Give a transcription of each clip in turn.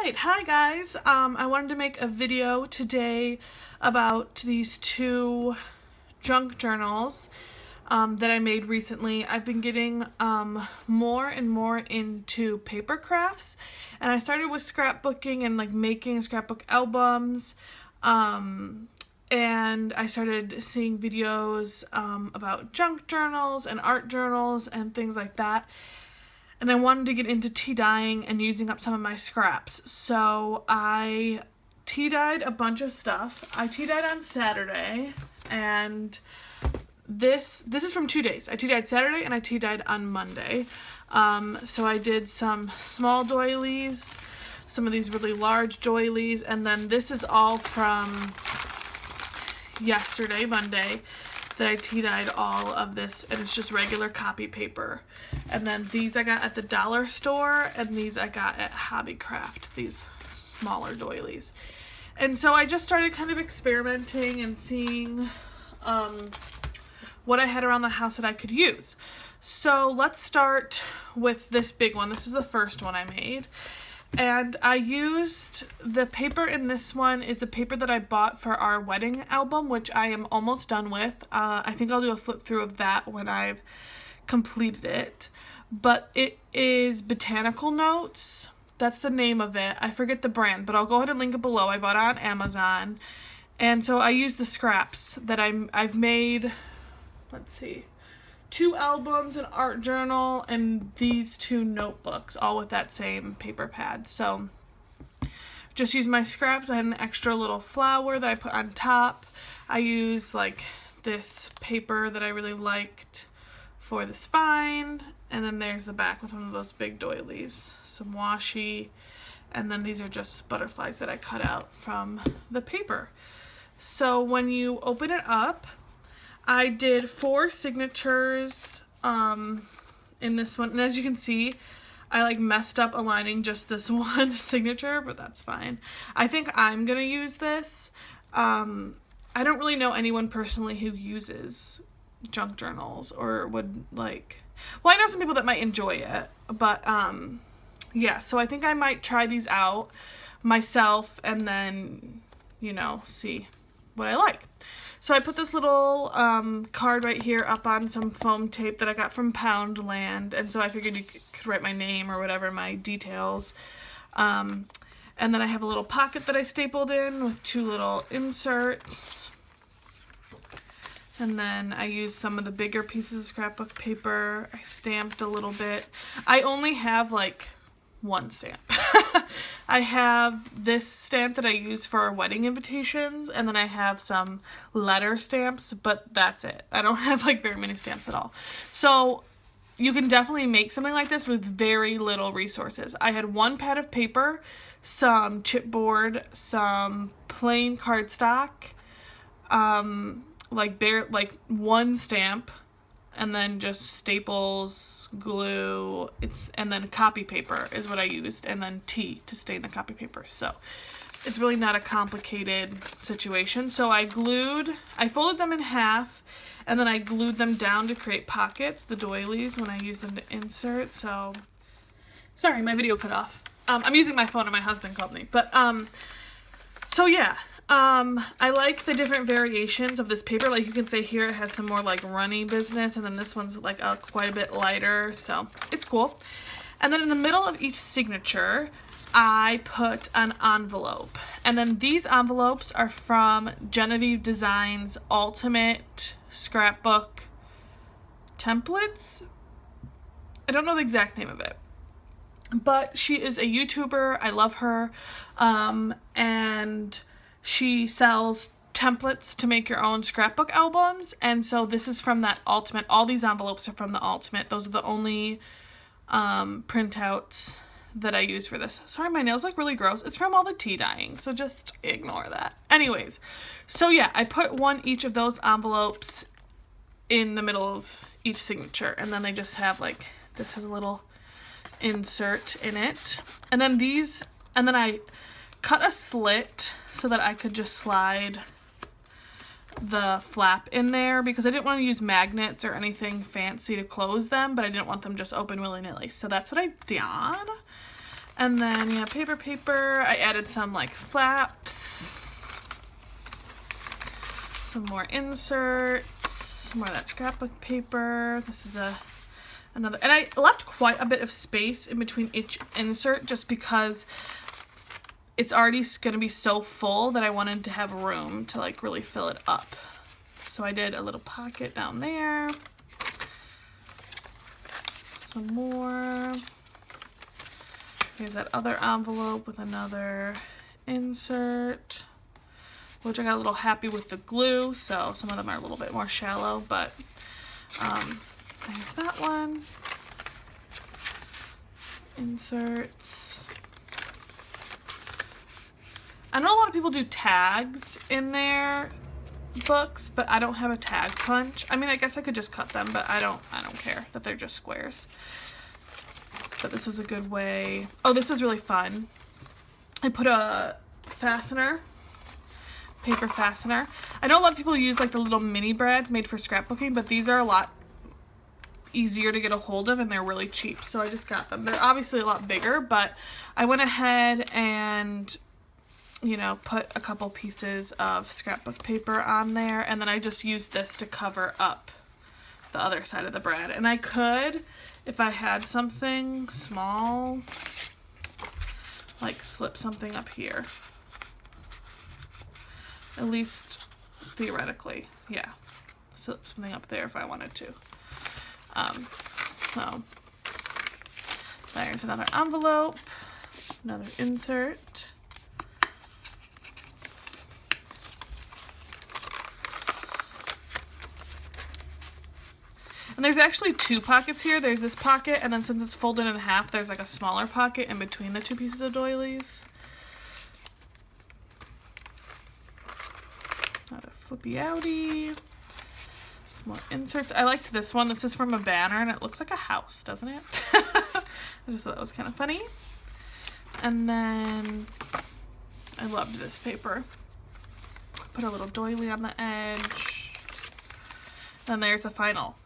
Alright, hi guys. I wanted to make a video today about these two junk journals that I made recently. I've been getting more and more into paper crafts, and I started with scrapbooking and like making scrapbook albums, and I started seeing videos about junk journals and art journals and things like that. And I wanted to get into tea dyeing and using up some of my scraps. So I tea dyed a bunch of stuff. I tea dyed on Saturday, and this is from 2 days. I tea dyed Saturday and I tea dyed on Monday. So I did some small doilies, some of these really large doilies, and then this is all from yesterday, Monday, that I tea dyed all of this, and it's just regular copy paper. And then these I got at the dollar store, and these I got at Hobbycraft, these smaller doilies. And so I just started kind of experimenting and seeing what I had around the house that I could use. So let's start with this big one. This is the first one I made. And I used the paper in this one is the paper that I bought for our wedding album, which I am almost done with. I think I'll do a flip through of that when I've completed it. But it is Botanical Notes. That's the name of it. I forget the brand, but I'll go ahead and link it below. I bought it on Amazon. And so I used the scraps that I've made, let's see, 2 albums, an art journal, and these 2 notebooks, all with that same paper pad. So just use my scraps. I had an extra little flower that I put on top. I used like this paper that I really liked for the spine, and then there's the back with one of those big doilies, some washi, and then these are just butterflies that I cut out from the paper. So when you open it up, I did 4 signatures in this one, and as you can see, I like messed up aligning just this one signature, but that's fine. I think I'm gonna use this. I don't really know anyone personally who uses junk journals or would like, well, I know some people that might enjoy it, but yeah, so I think I might try these out myself and then, you know, see what I like. So I put this little card right here up on some foam tape that I got from Poundland, and so I figured you could write my name or whatever, my details. And then I have a little pocket that I stapled in with 2 little inserts. And then I used some of the bigger pieces of scrapbook paper. I stamped a little bit. I only have like 1 stamp. I have this stamp that I use for wedding invitations, and then I have some letter stamps, but that's it. I don't have like very many stamps at all. So you can definitely make something like this with very little resources. I had 1 pad of paper, some chipboard, some plain cardstock, like 1 stamp, and then just staples, glue, and then copy paper is what I used, and then tea to stain the copy paper. So it's really not a complicated situation. So I folded them in half, and then I glued them down to create pockets, the doilies, when I use them to insert. So, sorry, my video cut off. I'm using my phone and my husband called me. But, so yeah. I like the different variations of this paper. Like you can say here it has some more like runny business, and then this one's like quite a bit lighter, so it's cool. And then in the middle of each signature, I put an envelope. And then these envelopes are from Genevieve Designs Ultimate Scrapbook Templates. I don't know the exact name of it, but she is a YouTuber. I love her. And she sells templates to make your own scrapbook albums, and so this is from that Ultimate. All these envelopes are from the Ultimate. Those are the only printouts that I use for this. Sorry, my nails look really gross. It's from all the tea dyeing, so just ignore that. Anyways, so yeah, I put each of those envelopes in the middle of each signature, and then they just have like, this has a little insert in it. And then I cut a slit so that I could just slide the flap in there, because I didn't want to use magnets or anything fancy to close them, but I didn't want them just open willy-nilly. So that's what I did. And then, yeah, paper. I added some like flaps, some more inserts, some more of that scrapbook paper. This is another, and I left quite a bit of space in between each insert just because it's already going to be so full that I wanted to have room to like really fill it up. So I did a little pocket down there. Some more. Here's that other envelope with another insert, which I got a little happy with the glue, so some of them are a little bit more shallow, but there's that one. Inserts. I know a lot of people do tags in their books, but I don't have a tag punch. I mean, I guess I could just cut them, but I don't care that they're just squares. But this was a good way. Oh, this was really fun. I put a fastener, paper fastener. I know a lot of people use like the little mini brads made for scrapbooking, but these are a lot easier to get a hold of and they're really cheap. So I just got them. They're obviously a lot bigger, but I went ahead and, you know, put a couple pieces of scrapbook paper on there, and then I just used this to cover up the other side of the brad. And I could, if I had something small, like slip something up here. At least theoretically, yeah. Slip something up there if I wanted to. So there's another envelope, another insert. And there's actually two pockets here. There's this pocket, and then since it's folded in half, there's like a smaller pocket in between the two pieces of doilies. Another flippy outie. Some more inserts. I liked this one. This is from a banner, and it looks like a house, doesn't it? I just thought that was kind of funny. And then I loved this paper. Put a little doily on the edge. Then there's the final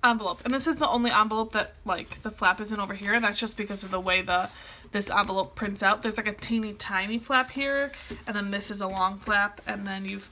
envelope, and this is the only envelope that like the flap isn't over here, and that's just because of the way this envelope prints out. There's like a teeny tiny flap here, and then this is a long flap, and then you've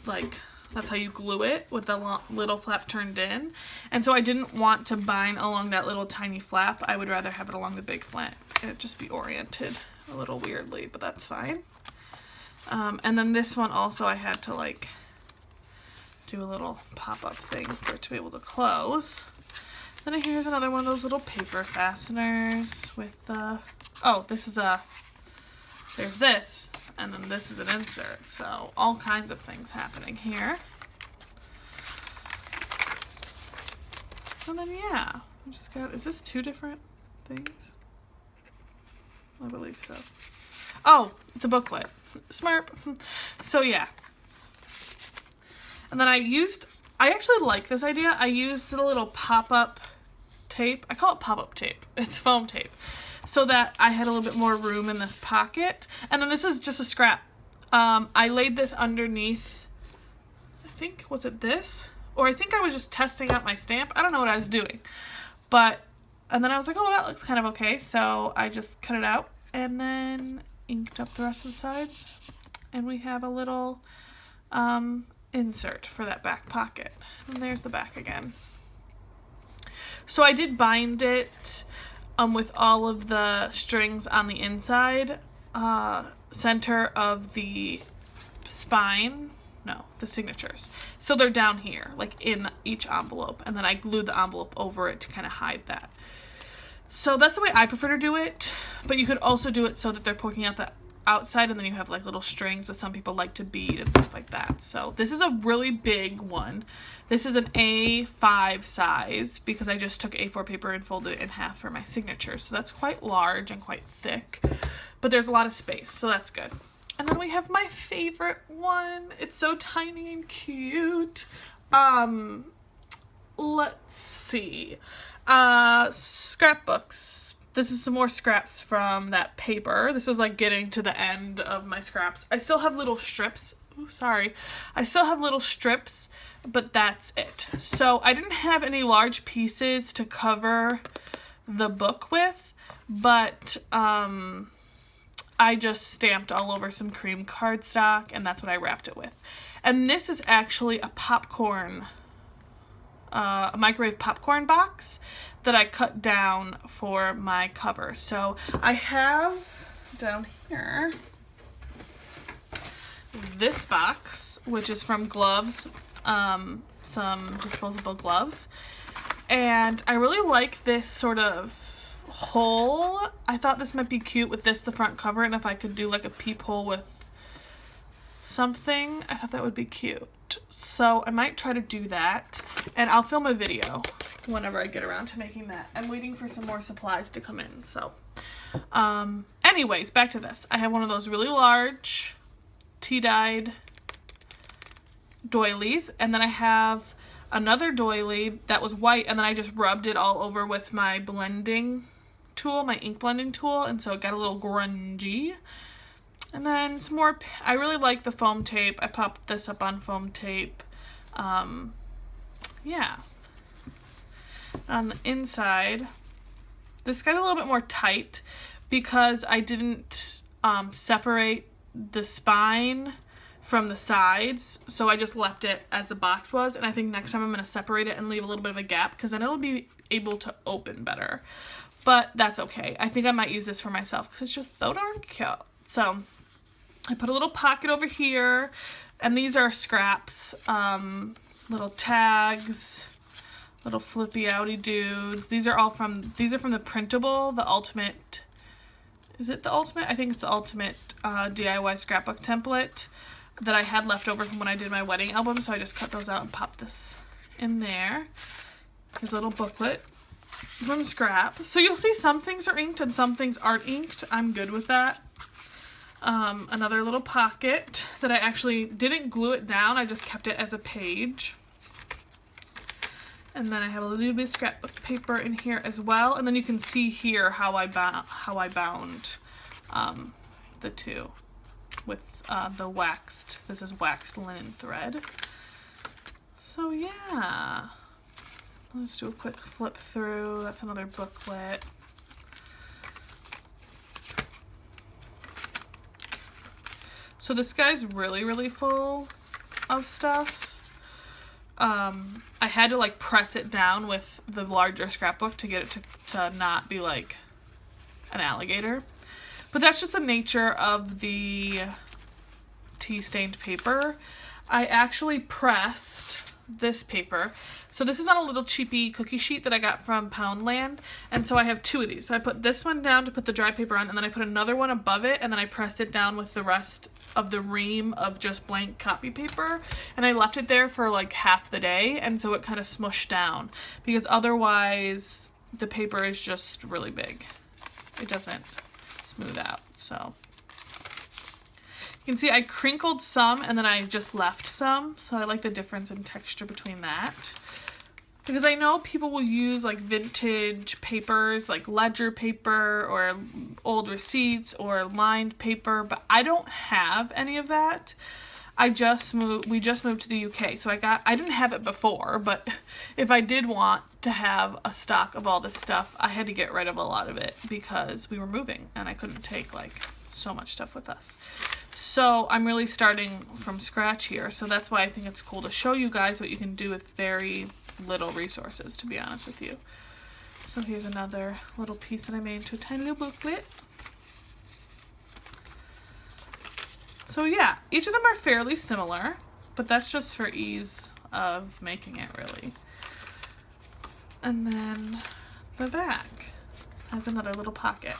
like, that's how you glue it, with the little flap turned in. And so I didn't want to bind along that little tiny flap. I would rather have it along the big flap. It'd just be oriented a little weirdly, but that's fine. And then this one also I had to like do a little pop-up thing for it to be able to close. Then here's another one of those little paper fasteners with the, oh, this is there's this, and then this is an insert, so all kinds of things happening here. And then yeah, I just got, is this two different things? I believe so. Oh, it's a booklet. Smart. So yeah. And then I actually like this idea. I used a little pop-up tape. I call it pop-up tape. It's foam tape. So that I had a little bit more room in this pocket. And then this is just a scrap. I laid this underneath, I think, was it this? Or I think I was just testing out my stamp. I don't know what I was doing. And then I was like, oh, that looks kind of okay. So I just cut it out and then inked up the rest of the sides. And we have a little insert for that back pocket. And there's the back again. So I did bind it with all of the strings on the inside, center of the spine, no, the signatures. So they're down here, like in each envelope, and then I glued the envelope over it to kind of hide that. So that's the way I prefer to do it, but you could also do it so that they're poking out the outside, and then you have like little strings, but some people like to bead and stuff like that. So this is a really big one. This is an A5 size because I just took A4 paper and folded it in half for my signature. So that's quite large and quite thick, but there's a lot of space, so that's good. And then we have my favorite one. It's so tiny and cute. Let's see. Scrapbooks. This is some more scraps from that paper. This was like getting to the end of my scraps. I still have little strips. Ooh, sorry. I still have little strips, but that's it. So I didn't have any large pieces to cover the book with, but I just stamped all over some cream cardstock, and that's what I wrapped it with. And this is actually a microwave popcorn box that I cut down for my cover. So I have down here this box, which is from Gloves, some disposable gloves. And I really like this sort of hole. I thought this might be cute with this, the front cover, and if I could do like a peephole with something, I thought that would be cute. So I might try to do that, and I'll film a video whenever I get around to making that. I'm waiting for some more supplies to come in. So anyways, back to this. I have one of those really large tea-dyed doilies, and then I have another doily that was white, and then I just rubbed it all over with my blending tool, my ink blending tool, and so it got a little grungy. And then some more, I really like the foam tape. I popped this up on foam tape. Yeah. On the inside, this got a little bit more tight because I didn't separate the spine from the sides, so I just left it as the box was, and I think next time I'm going to separate it and leave a little bit of a gap because then it'll be able to open better. But that's okay. I think I might use this for myself because it's just so darn cute. So I put a little pocket over here, and these are scraps, little tags, little flippy outy dudes. These are from the printable, the ultimate. Is it the ultimate? I think it's the ultimate DIY scrapbook template that I had left over from when I did my wedding album, so I just cut those out and popped this in there. Here's a little booklet from scrap. So you'll see some things are inked and some things aren't inked. I'm good with that. Another little pocket that I actually didn't glue it down, I just kept it as a page. And then I have a little bit of scrapbook paper in here as well, and then you can see here how I bound the two with the waxed, this is waxed linen thread. So yeah, let's do a quick flip through. That's another booklet. So this guy's really full of stuff. I had to like press it down with the larger scrapbook to get it to not be like an alligator. But that's just the nature of the tea stained paper. I actually pressed this paper. So this is on a little cheapy cookie sheet that I got from Poundland, and so I have two of these. So I put this one down to put the dry paper on, and then I put another one above it, and then I pressed it down with the rest of the ream of just blank copy paper, and I left it there for like half the day, and so it kind of smushed down because otherwise the paper is just really big. It doesn't smooth out. So you can see I crinkled some and then I just left some, so I like the difference in texture between that. Because I know people will use like vintage papers, like ledger paper or old receipts or lined paper, but I don't have any of that. We just moved to the UK, so I didn't have it before, but if I did want to have a stock of all this stuff, I had to get rid of a lot of it because we were moving and I couldn't take like so much stuff with us. So I'm really starting from scratch here, so that's why I think it's cool to show you guys what you can do with very little resources, to be honest with you. So here's another little piece that I made into a tiny little booklet. So yeah, each of them are fairly similar, but that's just for ease of making it, really. And then the back has another little pocket.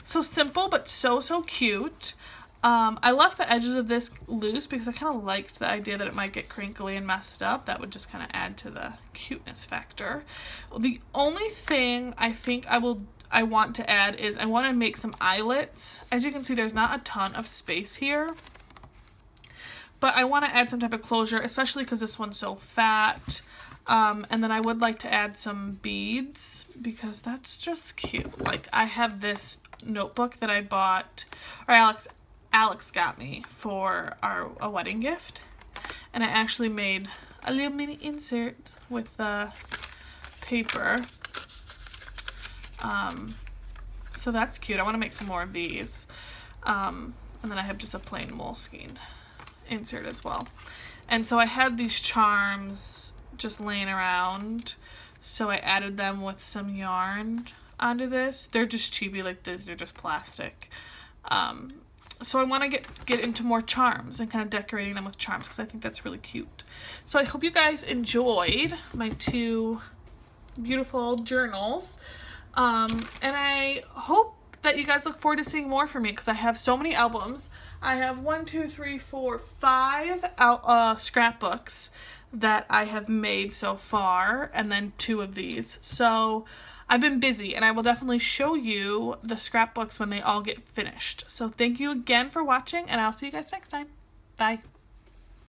So simple, but so cute. I left the edges of this loose because I kind of liked the idea that it might get crinkly and messed up. That would just kind of add to the cuteness factor. The only thing I think I want to add is I want to make some eyelets. As you can see, there's not a ton of space here, but I want to add some type of closure, especially because this one's so fat. And then I would like to add some beads because that's just cute. Like I have this notebook that I bought, or Alex got me for a wedding gift, and I actually made a little mini insert with the paper So that's cute. I want to make some more of these. And then I have just a plain Moleskine insert as well. And so I had these charms just laying around, so I added them with some yarn onto this. They're just cheapy like this, they're just plastic. So I want to get into more charms and kind of decorating them with charms because I think that's really cute. So I hope you guys enjoyed my 2 beautiful journals. And I hope that you guys look forward to seeing more from me because I have so many albums. I have 5 scrapbooks that I have made so far, and then 2 of these. So I've been busy, and I will definitely show you the scrapbooks when they all get finished. So thank you again for watching, and I'll see you guys next time. Bye.